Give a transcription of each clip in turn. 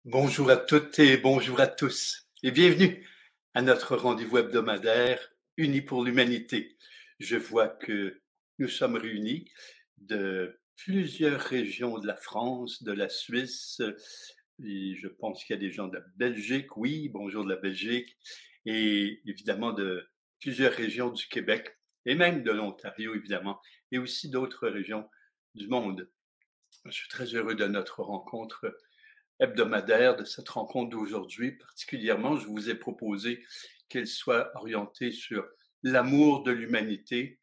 Bonjour à toutes et bonjour à tous et bienvenue à notre rendez-vous hebdomadaire Unis pour l'humanité. Je vois que nous sommes réunis de plusieurs régions de la France, de la Suisse et je pense qu'il y a des gens de la Belgique, oui, bonjour de la Belgique et évidemment de plusieurs régions du Québec et même de l'Ontario évidemment et aussi d'autres régions du monde. Je suis très heureux de notre rencontre hebdomadaire, de cette rencontre d'aujourd'hui. Particulièrement, je vous ai proposé qu'elle soit orientée sur l'amour de l'humanité.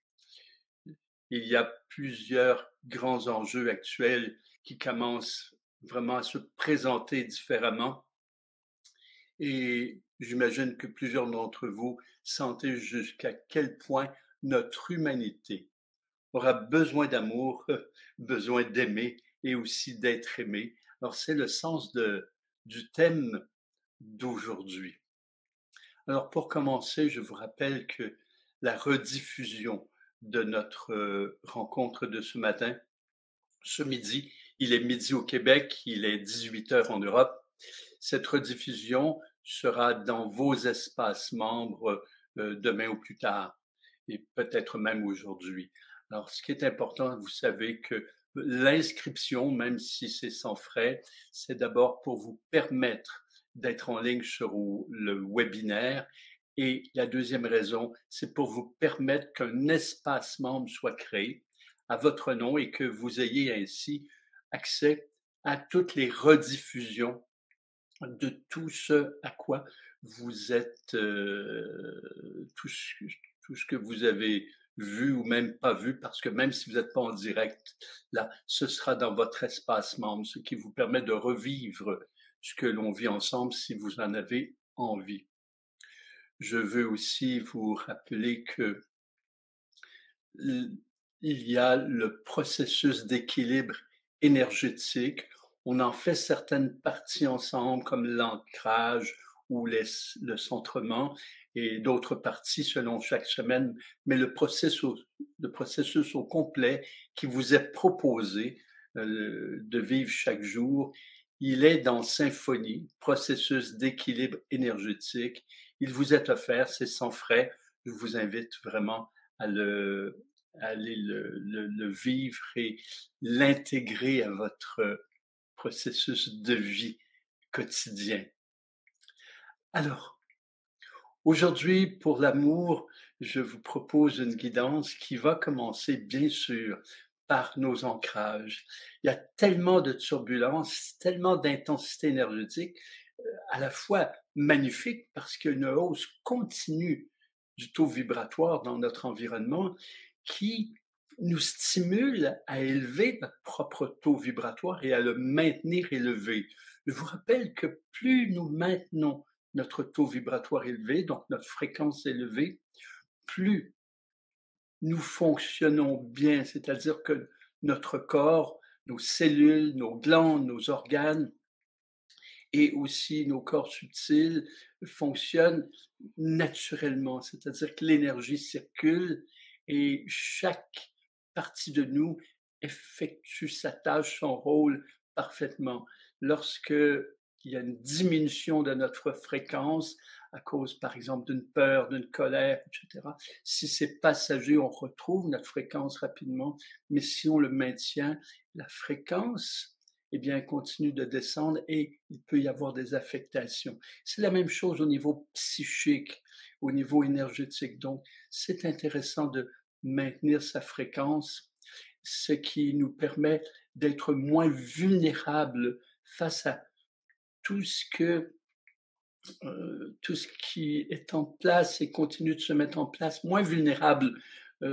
Il y a plusieurs grands enjeux actuels qui commencent vraiment à se présenter différemment et j'imagine que plusieurs d'entre vous sentez jusqu'à quel point notre humanité aura besoin d'amour, besoin d'aimer et aussi d'être aimé. Alors c'est le sens du thème d'aujourd'hui. Alors pour commencer, je vous rappelle que la rediffusion de notre rencontre de ce matin, ce midi, il est midi au Québec, il est 18 heures en Europe. Cette rediffusion sera dans vos espaces membres demain ou plus tard, et peut-être même aujourd'hui. Alors, ce qui est important, vous savez que l'inscription, même si c'est sans frais, c'est d'abord pour vous permettre d'être en ligne sur le webinaire. Et la deuxième raison, c'est pour vous permettre qu'un espace membre soit créé à votre nom et que vous ayez ainsi accès à toutes les rediffusions de tout ce à quoi vous êtes, tout ce que vous avez vu ou même pas vu, parce que même si vous n'êtes pas en direct, là, ce sera dans votre espace membre, ce qui vous permet de revivre ce que l'on vit ensemble si vous en avez envie. Je veux aussi vous rappeler que il y a le processus d'équilibre énergétique. On en fait certaines parties ensemble, comme l'ancrage ou le centrement, et d'autres parties selon chaque semaine. Mais le processus au complet qui vous est proposé de vivre chaque jour, il est dans symphonie, processus d'équilibre énergétique. Il vous est offert, c'est sans frais. Je vous invite vraiment à aller le vivre et l'intégrer à votre processus de vie quotidien. Alors, aujourd'hui, pour l'amour, je vous propose une guidance qui va commencer, bien sûr, par nos ancrages. Il y a tellement de turbulences, tellement d'intensité énergétique, à la fois magnifique parce qu'il y a une hausse continue du taux vibratoire dans notre environnement qui nous stimule à élever notre propre taux vibratoire et à le maintenir élevé. Je vous rappelle que plus nous maintenons notre taux vibratoire élevé, donc notre fréquence élevée, plus nous fonctionnons bien, c'est-à-dire que notre corps, nos cellules, nos glandes, nos organes et aussi nos corps subtils fonctionnent naturellement, c'est-à-dire que l'énergie circule et chaque partie de nous effectue sa tâche, son rôle parfaitement. Lorsque il y a une diminution de notre fréquence à cause, par exemple, d'une peur, d'une colère, etc. Si c'est passager, on retrouve notre fréquence rapidement, mais si on le maintient, la fréquence eh bien, continue de descendre et il peut y avoir des affectations. C'est la même chose au niveau psychique, au niveau énergétique. Donc, c'est intéressant de maintenir sa fréquence, ce qui nous permet d'être moins vulnérables face à tout ce que tout ce qui est en place et continue de se mettre en place, moins vulnérables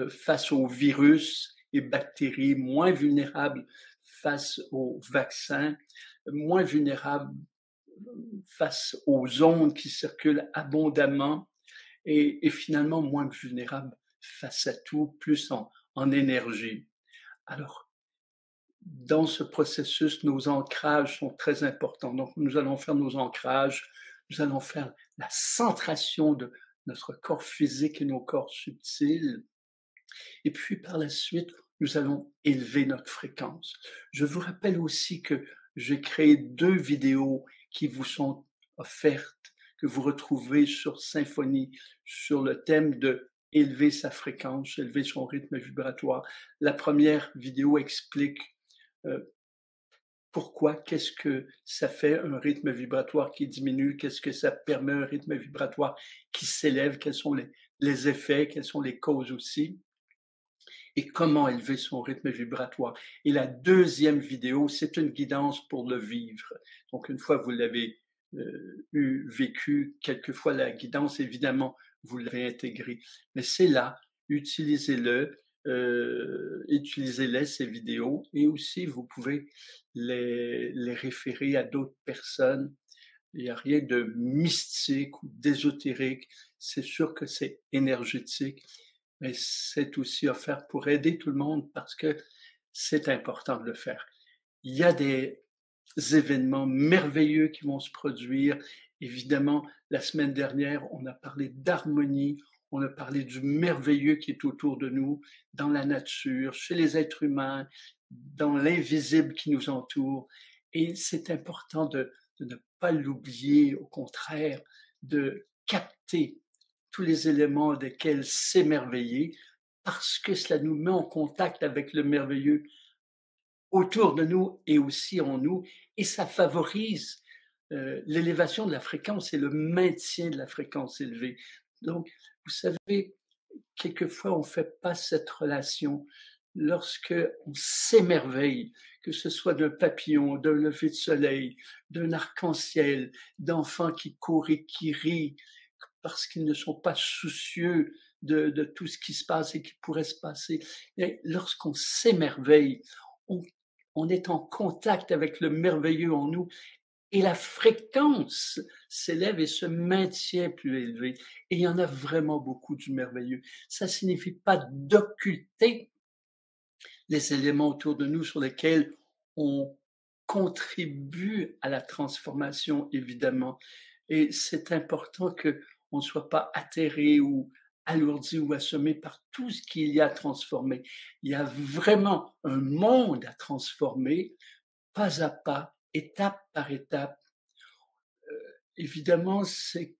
face aux virus et bactéries, moins vulnérables face aux vaccins, moins vulnérables face aux ondes qui circulent abondamment et finalement moins vulnérables face à tout, plus en énergie. Alors, dans ce processus, nos ancrages sont très importants. Donc, nous allons faire nos ancrages, nous allons faire la centration de notre corps physique et nos corps subtils. Et puis, par la suite, nous allons élever notre fréquence. Je vous rappelle aussi que j'ai créé 2 vidéos qui vous sont offertes, que vous retrouvez sur Symphonie, sur le thème de élever sa fréquence, élever son rythme vibratoire. La première vidéo explique pourquoi, qu'est-ce que ça fait un rythme vibratoire qui diminue, qu'est-ce que ça permet un rythme vibratoire qui s'élève, quels sont les effets, quelles sont les causes aussi, et comment élever son rythme vibratoire. Et la deuxième vidéo, c'est une guidance pour le vivre. Donc, une fois vous l'avez vécu, quelquefois la guidance, évidemment, vous l'avez intégrée. Mais c'est là, utilisez-le, utilisez-les, ces vidéos, et aussi vous pouvez les référer à d'autres personnes. Il n'y a rien de mystique ou d'ésotérique. C'est sûr que c'est énergétique, mais c'est aussi offert pour aider tout le monde parce que c'est important de le faire. Il y a des événements merveilleux qui vont se produire. Évidemment, la semaine dernière, on a parlé d'harmonie, on a parlé du merveilleux qui est autour de nous, dans la nature, chez les êtres humains, dans l'invisible qui nous entoure. Et c'est important de ne pas l'oublier, au contraire, de capter tous les éléments desquels s'émerveiller, parce que cela nous met en contact avec le merveilleux autour de nous et aussi en nous, et ça favorise l'élévation de la fréquence et le maintien de la fréquence élevée. Donc, vous savez, quelquefois, on ne fait pas cette relation. Lorsque on s'émerveille, que ce soit d'un papillon, d'un lever de soleil, d'un arc-en-ciel, d'enfants qui courent et qui rient, parce qu'ils ne sont pas soucieux de tout ce qui se passe et qui pourrait se passer. Et lorsqu'on s'émerveille, on, on est en contact avec le merveilleux en nous et la fréquence s'élève et se maintient plus élevée. Et il y en a vraiment beaucoup du merveilleux. Ça ne signifie pas d'occulter les éléments autour de nous sur lesquels on contribue à la transformation, évidemment. Et c'est important qu'on ne soit pas atterré ou alourdi ou assommé par tout ce qu'il y a à transformer. Il y a vraiment un monde à transformer, pas à pas, étape par étape. Évidemment, c'est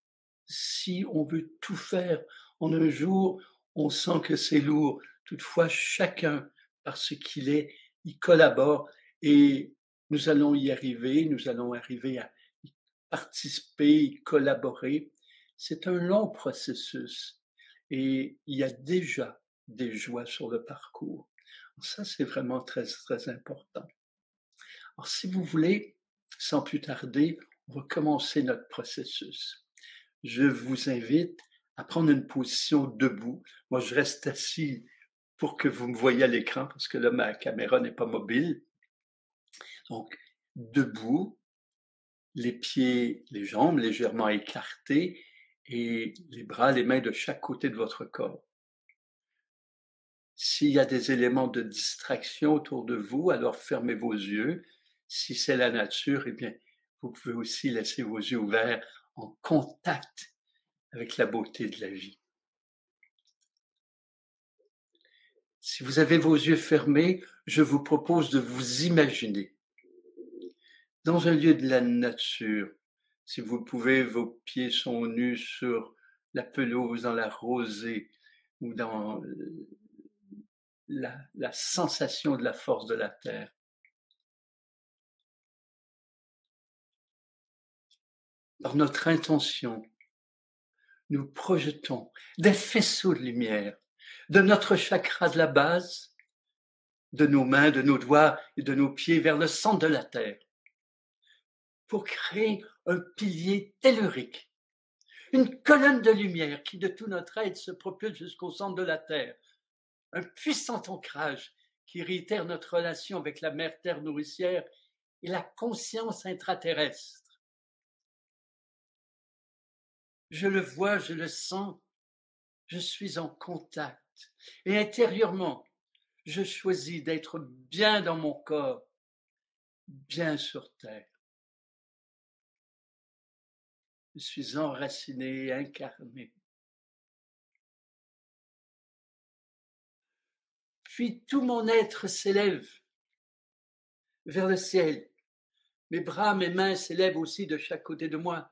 si on veut tout faire en un jour, on sent que c'est lourd. Toutefois, chacun, parce qu'il est, il collabore et nous allons y arriver, nous allons arriver à y participer, y collaborer. C'est un long processus et il y a déjà des joies sur le parcours. Ça, c'est vraiment très, très important. Alors, si vous voulez, sans plus tarder, on va commencer notre processus. Je vous invite à prendre une position debout. Moi, je reste assis pour que vous me voyez à l'écran parce que là, ma caméra n'est pas mobile. Donc, debout, les pieds, les jambes légèrement écartés et les bras, les mains de chaque côté de votre corps. S'il y a des éléments de distraction autour de vous, alors fermez vos yeux. Si c'est la nature, eh bien, vous pouvez aussi laisser vos yeux ouverts en contact avec la beauté de la vie. Si vous avez vos yeux fermés, je vous propose de vous imaginer dans un lieu de la nature. Si vous le pouvez, vos pieds sont nus sur la pelouse, dans la rosée ou dans la sensation de la force de la terre. Par notre intention, nous projetons des faisceaux de lumière de notre chakra de la base, de nos mains, de nos doigts et de nos pieds vers le centre de la Terre, pour créer un pilier tellurique, une colonne de lumière qui de tout notre être se propulse jusqu'au centre de la Terre, un puissant ancrage qui réitère notre relation avec la mère Terre nourricière et la conscience intraterrestre. Je le vois, je le sens, je suis en contact. Et intérieurement, je choisis d'être bien dans mon corps, bien sur terre. Je suis enraciné, incarné. Puis tout mon être s'élève vers le ciel, Mes bras, mes mains s'élèvent aussi de chaque côté de moi.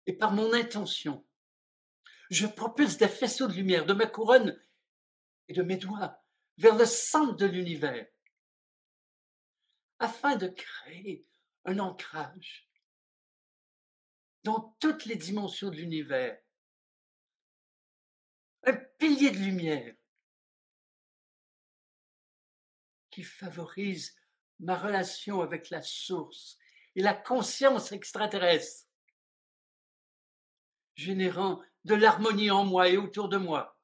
Et par mon intention, je propulse des faisceaux de lumière de ma couronne et de mes doigts vers le centre de l'univers, afin de créer un ancrage dans toutes les dimensions de l'univers, un pilier de lumière qui favorise ma relation avec la source et la conscience extraterrestre, générant de l'harmonie en moi et autour de moi.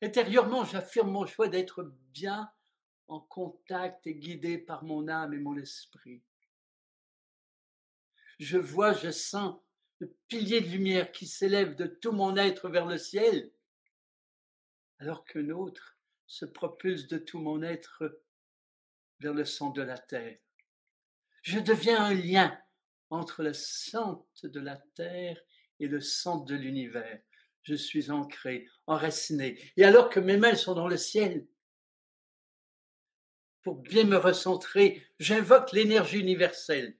Intérieurement, j'affirme mon choix d'être bien en contact et guidé par mon âme et mon esprit. Je vois, je sens le pilier de lumière qui s'élève de tout mon être vers le ciel, alors qu'un autre se propulse de tout mon être vers le centre de la terre. Je deviens un lien entre le centre de la terre et le centre de l'univers. Je suis ancré, enraciné. Et alors que mes mains sont dans le ciel, pour bien me recentrer, j'invoque l'énergie universelle.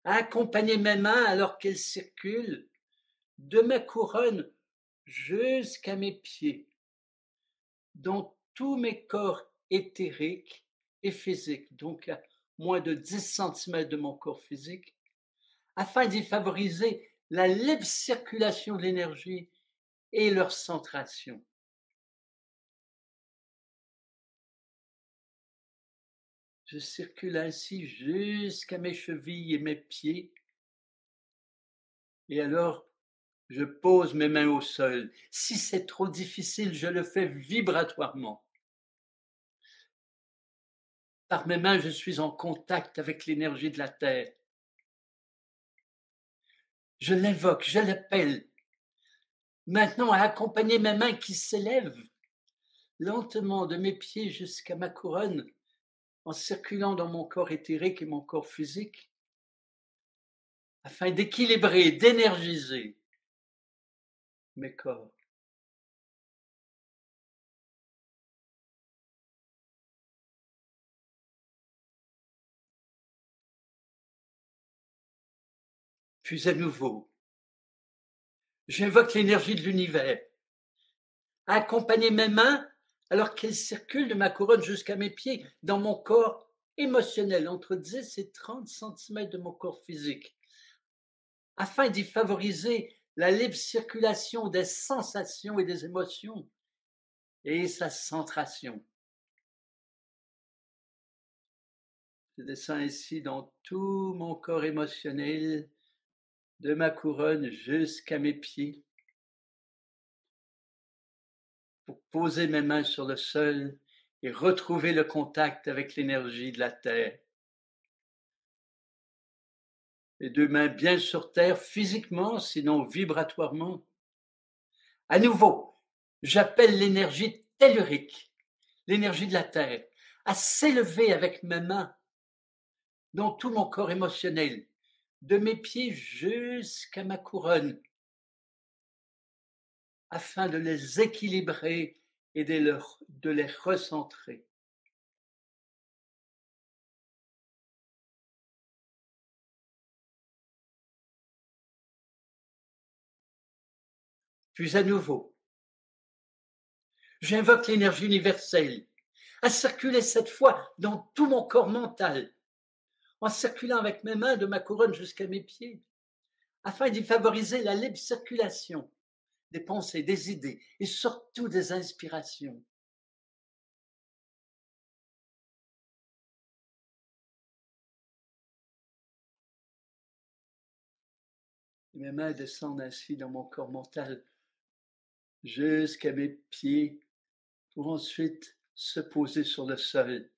À accompagner mes mains alors qu'elles circulent de ma couronne jusqu'à mes pieds, dans tous mes corps éthériques et physiques, donc à moins de 10 cm de mon corps physique, afin d'y favoriser la libre circulation de l'énergie et leur centration. Je circule ainsi jusqu'à mes chevilles et mes pieds, et alors je pose mes mains au sol. Si c'est trop difficile, je le fais vibratoirement. Par mes mains, je suis en contact avec l'énergie de la terre. Je l'invoque, je l'appelle. Maintenant, à accompagner mes mains qui s'élèvent lentement de mes pieds jusqu'à ma couronne, en circulant dans mon corps éthérique et mon corps physique, afin d'équilibrer, d'énergiser mes corps. Puis à nouveau, j'invoque l'énergie de l'univers, à accompagner mes mains alors qu'elles circulent de ma couronne jusqu'à mes pieds dans mon corps émotionnel, entre 10 et 30 cm de mon corps physique, afin d'y favoriser la libre circulation des sensations et des émotions et sa centration. Je descends ainsi dans tout mon corps émotionnel, de ma couronne jusqu'à mes pieds, pour poser mes mains sur le sol et retrouver le contact avec l'énergie de la terre. Les deux mains bien sur terre, physiquement, sinon vibratoirement. À nouveau, j'appelle l'énergie tellurique, l'énergie de la terre, à s'élever avec mes mains dans tout mon corps émotionnel, de mes pieds jusqu'à ma couronne, afin de les équilibrer et de les recentrer. Puis à nouveau, j'invoque l'énergie universelle, à circuler cette fois dans tout mon corps mental, en circulant avec mes mains de ma couronne jusqu'à mes pieds, afin d'y favoriser la libre circulation des pensées, des idées et surtout des inspirations. Mes mains descendent ainsi dans mon corps mental jusqu'à mes pieds pour ensuite se poser sur le sol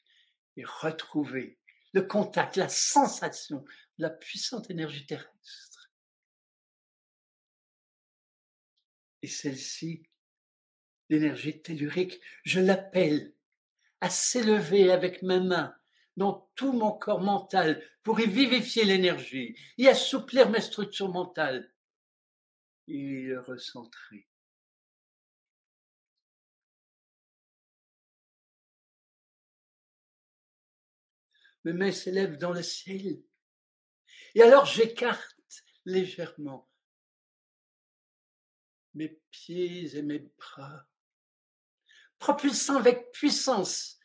et retrouver le contact, la sensation de la puissante énergie terrestre. Et celle-ci, l'énergie tellurique, je l'appelle à s'élever avec mes mains dans tout mon corps mental pour y vivifier l'énergie, y assouplir mes structures mentales et y recentrer. mes mains s'élèvent dans le ciel. Et alors j'écarte légèrement mes pieds et mes bras, propulsant avec puissance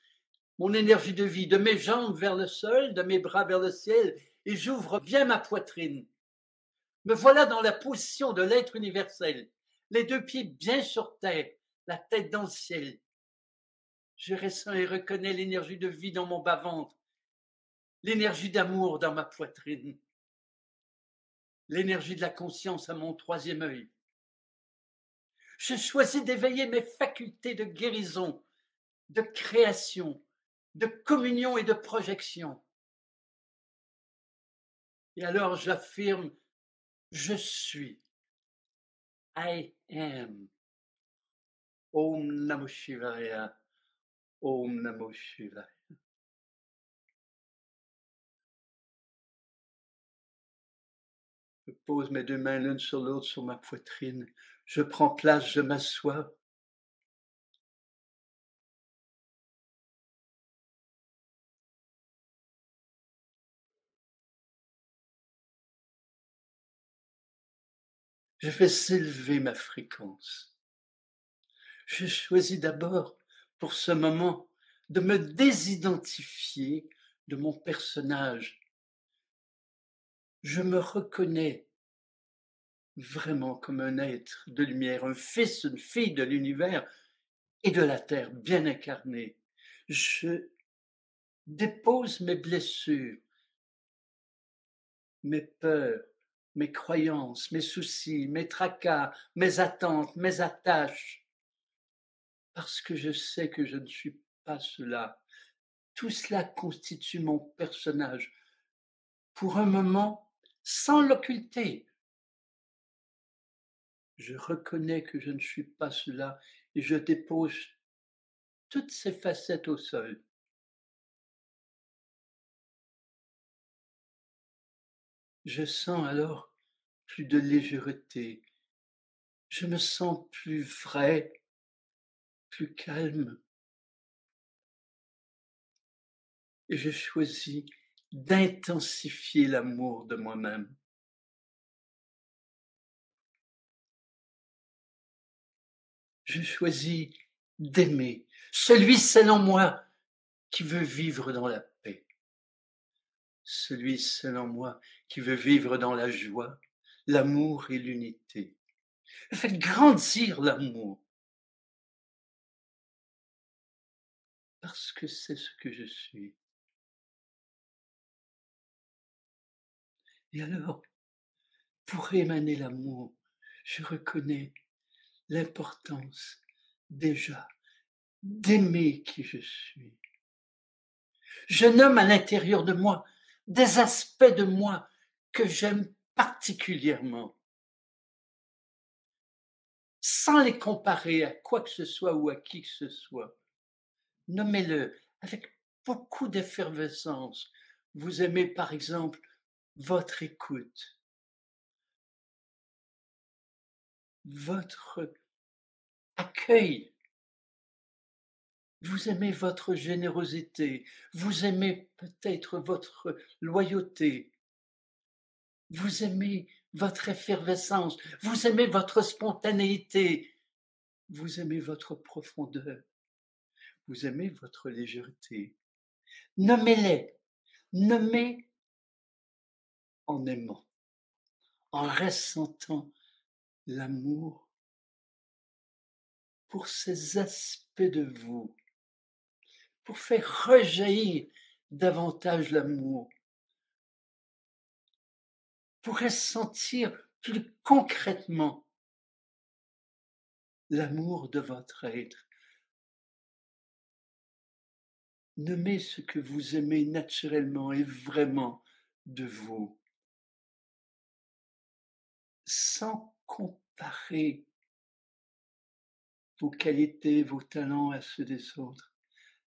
mon énergie de vie, de mes jambes vers le sol, de mes bras vers le ciel, et j'ouvre bien ma poitrine. Me voilà dans la position de l'être universel, les deux pieds bien sur terre, la tête dans le ciel. Je ressens et reconnais l'énergie de vie dans mon bas-ventre, l'énergie d'amour dans ma poitrine, l'énergie de la conscience à mon troisième œil. Je choisis d'éveiller mes facultés de guérison, de création, de communion et de projection. Et alors j'affirme, je suis. I am. Om Namo Shivaya. Om Namo Shivaya. Je pose mes deux mains l'une sur l'autre sur ma poitrine. Je prends place, je m'assois. Je fais s'élever ma fréquence. Je choisis d'abord, pour ce moment, de me désidentifier de mon personnage. Je me reconnais vraiment comme un être de lumière, un fils, une fille de l'univers et de la terre bien incarné. Je dépose mes blessures, mes peurs, mes croyances, mes soucis, mes tracas, mes attentes, mes attaches, parce que je sais que je ne suis pas cela. Tout cela constitue mon personnage. Pour un moment, sans l'occulter, je reconnais que je ne suis pas cela et je dépose toutes ces facettes au sol. Je sens alors plus de légèreté. Je me sens plus vrai, plus calme. Et je choisis d'intensifier l'amour de moi-même. Je choisis d'aimer celui selon moi qui veut vivre dans la paix, celui selon moi qui veut vivre dans la joie, l'amour et l'unité. Faites grandir l'amour parce que c'est ce que je suis. Et alors, pour émaner l'amour, je reconnais l'importance déjà d'aimer qui je suis. Je nomme à l'intérieur de moi des aspects de moi que j'aime particulièrement, sans les comparer à quoi que ce soit ou à qui que ce soit. Nommez-le avec beaucoup d'effervescence. Vous aimez par exemple votre écoute, votre accueil, vous aimez votre générosité, vous aimez peut-être votre loyauté, vous aimez votre effervescence, vous aimez votre spontanéité, vous aimez votre profondeur, vous aimez votre légèreté. Nommez-les, nommez en aimant, en ressentant l'amour pour ces aspects de vous, pour faire rejaillir davantage l'amour, pour ressentir plus concrètement l'amour de votre être. Nommez ce que vous aimez naturellement et vraiment de vous, sans comparer vos qualités, vos talents à ceux des autres.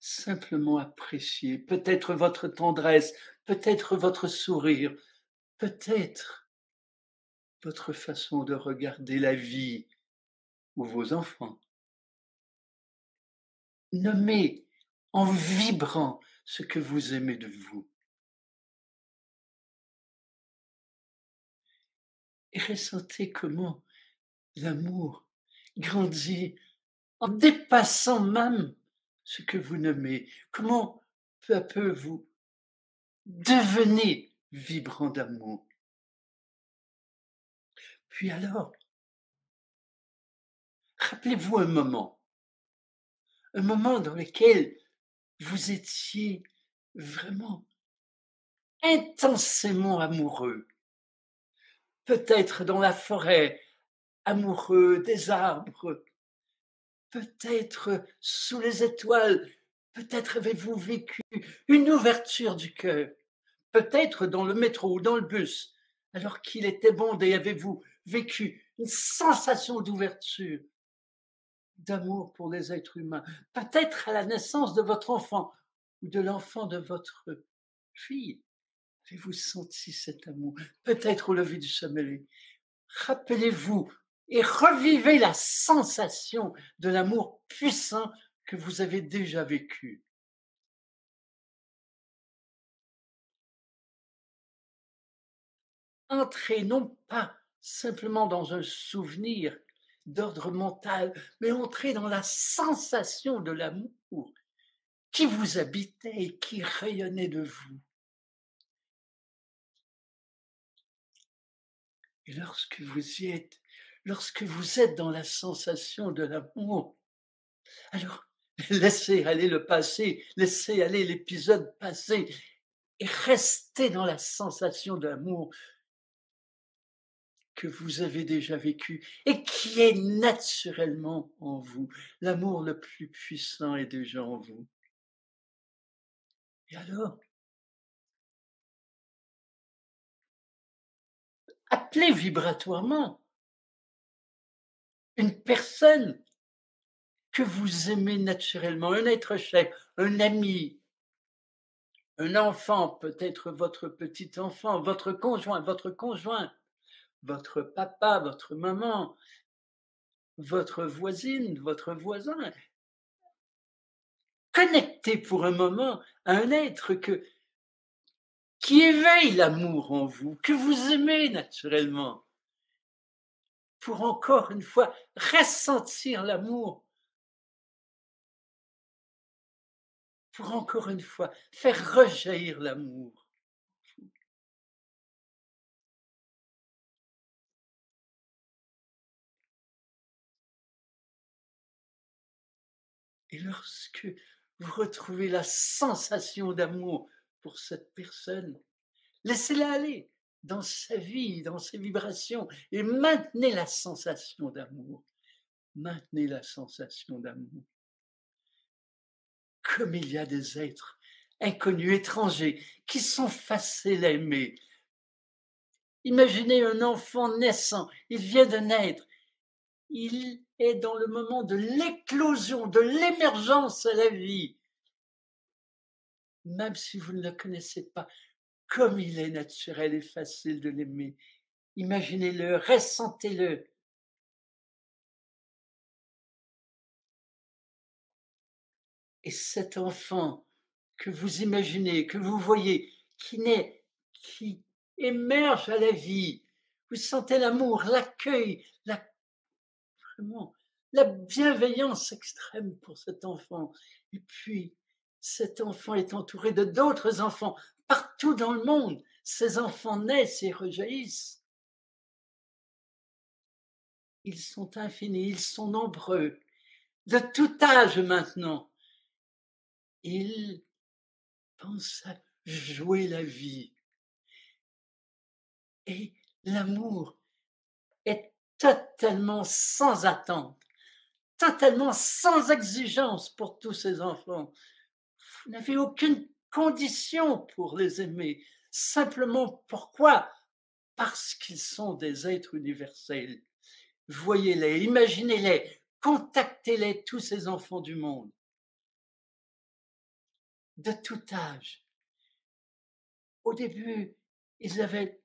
Simplement apprécier peut-être votre tendresse, peut-être votre sourire, peut-être votre façon de regarder la vie ou vos enfants. Nommez en vibrant ce que vous aimez de vous. et ressentez comment l'amour grandit en dépassant même ce que vous nommez. Comment peu à peu vous devenez vibrant d'amour. Puis alors, rappelez-vous un moment dans lequel vous étiez vraiment intensément amoureux. Peut-être dans la forêt, amoureux des arbres, peut-être sous les étoiles, peut-être avez-vous vécu une ouverture du cœur, peut-être dans le métro ou dans le bus, alors qu'il était bondé, avez-vous vécu une sensation d'ouverture, d'amour pour les êtres humains, peut-être à la naissance de votre enfant ou de l'enfant de votre fille. Avez-vous senti cet amour? Peut-être au lever du sommeil. Rappelez-vous et revivez la sensation de l'amour puissant que vous avez déjà vécu. Entrez non pas simplement dans un souvenir d'ordre mental, mais entrez dans la sensation de l'amour qui vous habitait et qui rayonnait de vous. Et lorsque vous êtes dans la sensation de l'amour, alors laissez aller le passé, laissez aller l'épisode passé et restez dans la sensation d'amour que vous avez déjà vécu et qui est naturellement en vous. L'amour le plus puissant est déjà en vous. Et alors, appelez vibratoirement une personne que vous aimez naturellement, un être cher, un ami, un enfant, peut-être votre petit enfant, votre conjoint, votre papa, votre maman, votre voisine, votre voisin. Connectez pour un moment à un être qui éveille l'amour en vous, que vous aimez naturellement, pour encore une fois ressentir l'amour, pour encore une fois faire rejaillir l'amour. Et lorsque vous retrouvez la sensation d'amour pour cette personne, laissez-la aller dans sa vie, dans ses vibrations, et maintenez la sensation d'amour. Maintenez la sensation d'amour. Comme il y a des êtres inconnus, étrangers, qui sont faciles à aimer. Imaginez un enfant naissant, il vient de naître, il est dans le moment de l'éclosion, de l'émergence à la vie. Même si vous ne le connaissez pas, comme il est naturel et facile de l'aimer. Imaginez-le, ressentez-le. Et cet enfant que vous imaginez, que vous voyez, qui naît, qui émerge à la vie, vous sentez l'amour, l'accueil, vraiment, la bienveillance extrême pour cet enfant. Et puis, cet enfant est entouré de d'autres enfants partout dans le monde. Ces enfants naissent et rejaillissent. Ils sont infinis, ils sont nombreux, de tout âge maintenant. Ils pensent à jouer la vie. Et l'amour est totalement sans attente, totalement sans exigence pour tous ces enfants. Vous n'avez aucune condition pour les aimer. Simplement pourquoi? Parce qu'ils sont des êtres universels. Voyez-les, imaginez-les, contactez-les, tous ces enfants du monde, de tout âge. Au début, ils avaient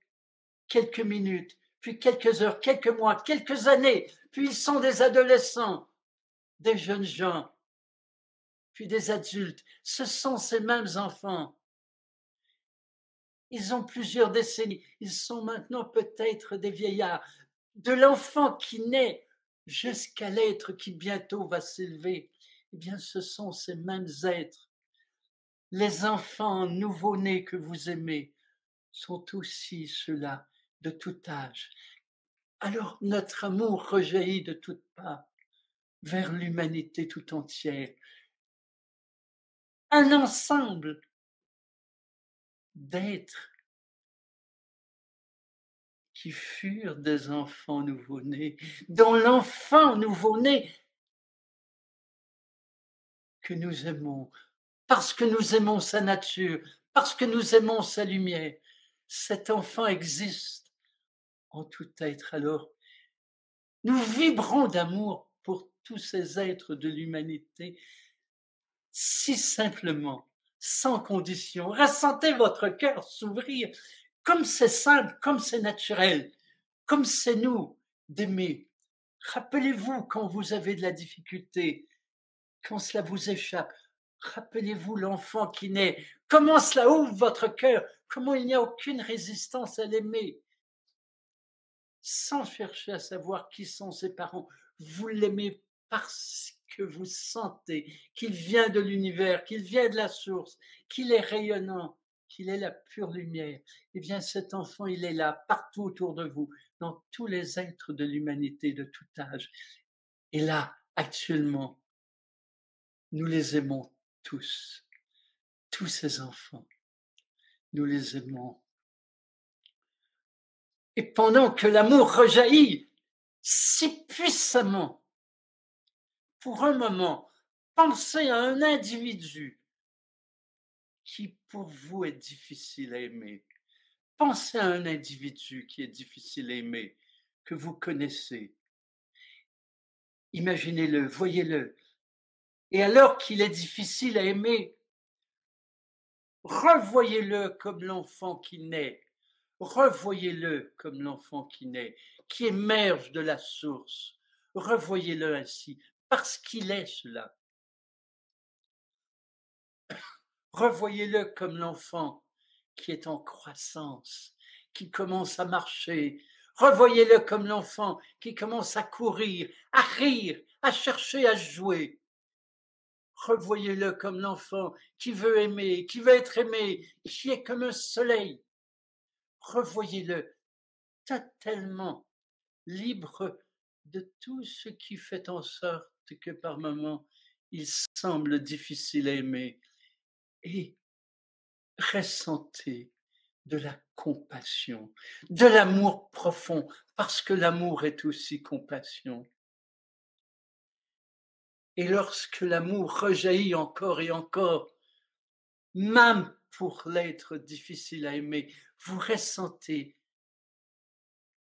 quelques minutes, puis quelques heures, quelques mois, quelques années, puis ils sont des adolescents, des jeunes gens, puis des adultes. Ce sont ces mêmes enfants. ils ont plusieurs décennies, ils sont maintenant peut-être des vieillards. De l'enfant qui naît jusqu'à l'être qui bientôt va s'élever, eh bien ce sont ces mêmes êtres. Les enfants nouveau-nés que vous aimez sont aussi ceux-là de tout âge. Alors notre amour rejaillit de toutes parts vers l'humanité tout entière. Un ensemble d'êtres qui furent des enfants nouveau-nés, dont l'enfant nouveau-né que nous aimons, parce que nous aimons sa nature, parce que nous aimons sa lumière. Cet enfant existe en tout être. Alors, nous vibrons d'amour pour tous ces êtres de l'humanité, si simplement, sans condition. Ressentez votre cœur s'ouvrir, comme c'est simple, comme c'est naturel, comme c'est nous d'aimer. Rappelez-vous quand vous avez de la difficulté, quand cela vous échappe. Rappelez-vous l'enfant qui naît, comment cela ouvre votre cœur, comment il n'y a aucune résistance à l'aimer, sans chercher à savoir qui sont ses parents. Vous l'aimez parce que vous sentez qu'il vient de l'univers, qu'il vient de la source, qu'il est rayonnant, qu'il est la pure lumière. Eh bien, cet enfant, il est là, partout autour de vous, dans tous les êtres de l'humanité de tout âge. Et là, actuellement, nous les aimons tous, tous ces enfants. Nous les aimons. Et pendant que l'amour rejaillit si puissamment, pour un moment, pensez à un individu qui pour vous est difficile à aimer. Pensez à un individu qui est difficile à aimer, que vous connaissez. Imaginez-le, voyez-le. Et alors qu'il est difficile à aimer, revoyez-le comme l'enfant qui naît. Revoyez-le comme l'enfant qui naît, qui émerge de la source. Revoyez-le ainsi, parce qu'il est cela. Revoyez-le comme l'enfant qui est en croissance, qui commence à marcher. Revoyez-le comme l'enfant qui commence à courir, à rire, à chercher à jouer. Revoyez-le comme l'enfant qui veut aimer, qui veut être aimé, qui est comme un soleil. Revoyez-le totalement libre de tout ce qui fait en sorte que par moments il semble difficile à aimer, et ressentez de la compassion, de l'amour profond, parce que l'amour est aussi compassion. Et lorsque l'amour rejaillit encore et encore, même pour l'être difficile à aimer, vous ressentez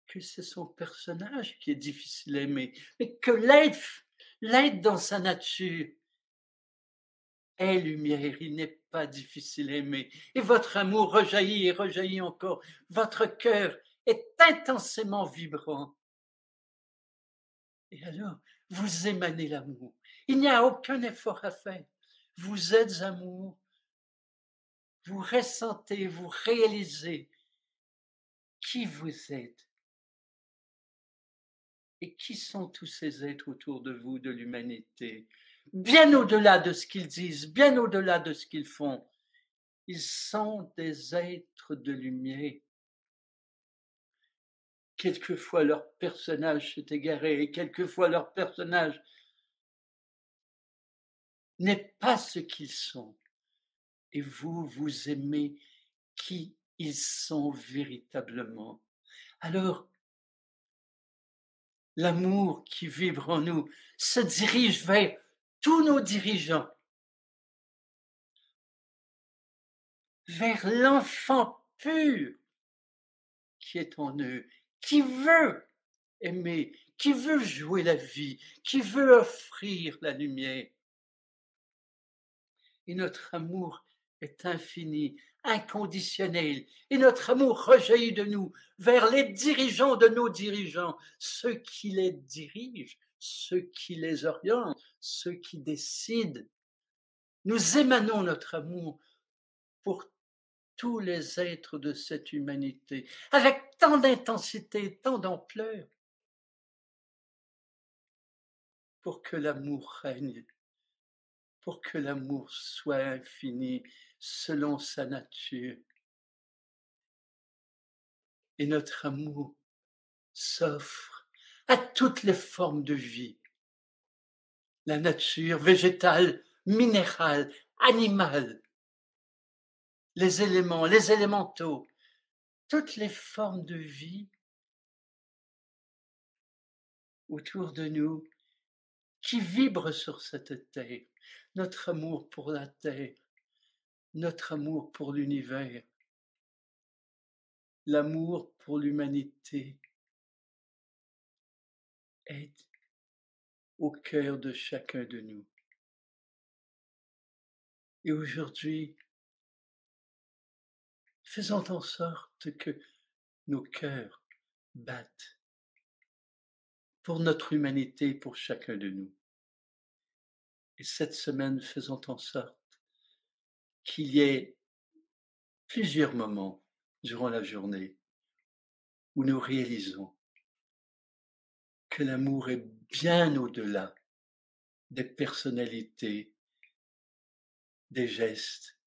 que c'est son personnage qui est difficile à aimer, mais que l'être dans sa nature est lumière, il n'est pas difficile à aimer. Et votre amour rejaillit et rejaillit encore. Votre cœur est intensément vibrant. Et alors, vous émanez l'amour. Il n'y a aucun effort à faire. Vous êtes amour. Vous ressentez, vous réalisez qui vous êtes. Et qui sont tous ces êtres autour de vous, de l'humanité, bien au-delà de ce qu'ils disent, bien au-delà de ce qu'ils font. Ils sont des êtres de lumière. Quelquefois leur personnage s'est égaré et quelquefois leur personnage n'est pas ce qu'ils sont. Et vous, vous aimez qui ils sont véritablement. Alors, l'amour qui vibre en nous se dirige vers tous nos dirigeants, vers l'enfant pur qui est en eux, qui veut aimer, qui veut jouer la vie, qui veut offrir la lumière. Et notre amour est infini, inconditionnel. Et notre amour rejaillit de nous vers les dirigeants de nos dirigeants, ceux qui les dirigent, ceux qui les orientent, ceux qui décident. Nous émanons notre amour pour tous les êtres de cette humanité, avec tant d'intensité, tant d'ampleur, pour que l'amour règne, pour que l'amour soit infini selon sa nature. Et notre amour s'offre à toutes les formes de vie, la nature végétale, minérale, animale, les éléments, les élémentaux, toutes les formes de vie autour de nous qui vibrent sur cette terre. Notre amour pour la terre, notre amour pour l'univers, l'amour pour l'humanité est au cœur de chacun de nous. Et aujourd'hui, faisons en sorte que nos cœurs battent pour notre humanité, pour chacun de nous. Et cette semaine, faisons en sorte qu'il y ait plusieurs moments durant la journée où nous réalisons que l'amour est bien au-delà des personnalités, des gestes,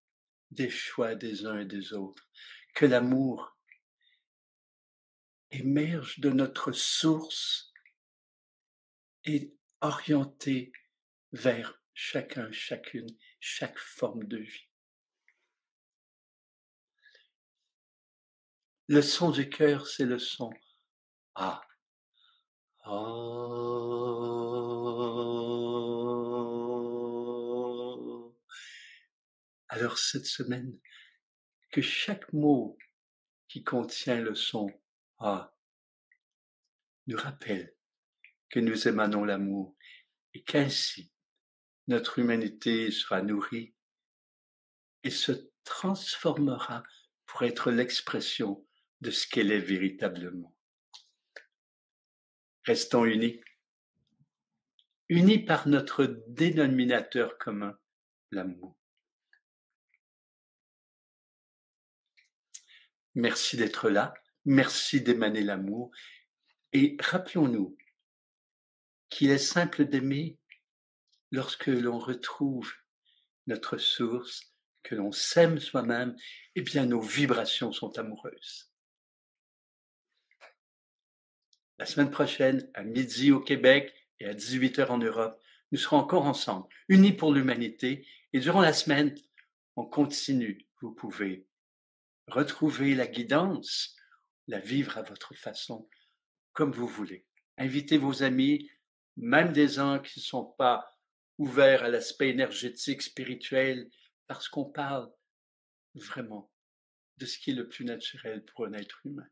des choix des uns et des autres, que l'amour émerge de notre source et orienté vers chacun, chacune, chaque forme de vie. Le son du cœur, c'est le son Ah. Ah. Alors cette semaine, que chaque mot qui contient le son Ah nous rappelle que nous émanons l'amour et qu'ainsi notre humanité sera nourrie et se transformera pour être l'expression de ce qu'elle est véritablement. Restons unis, unis par notre dénominateur commun, l'amour. Merci d'être là, merci d'émaner l'amour et rappelons-nous qu'il est simple d'aimer lorsque l'on retrouve notre source, que l'on s'aime soi-même, eh bien nos vibrations sont amoureuses. La semaine prochaine, à midi au Québec et à 18h en Europe, nous serons encore ensemble, unis pour l'humanité. Et durant la semaine, on continue. Vous pouvez retrouver la guidance, la vivre à votre façon, comme vous voulez. Invitez vos amis, même des gens qui ne sont pas ouverts à l'aspect énergétique, spirituel, parce qu'on parle vraiment de ce qui est le plus naturel pour un être humain.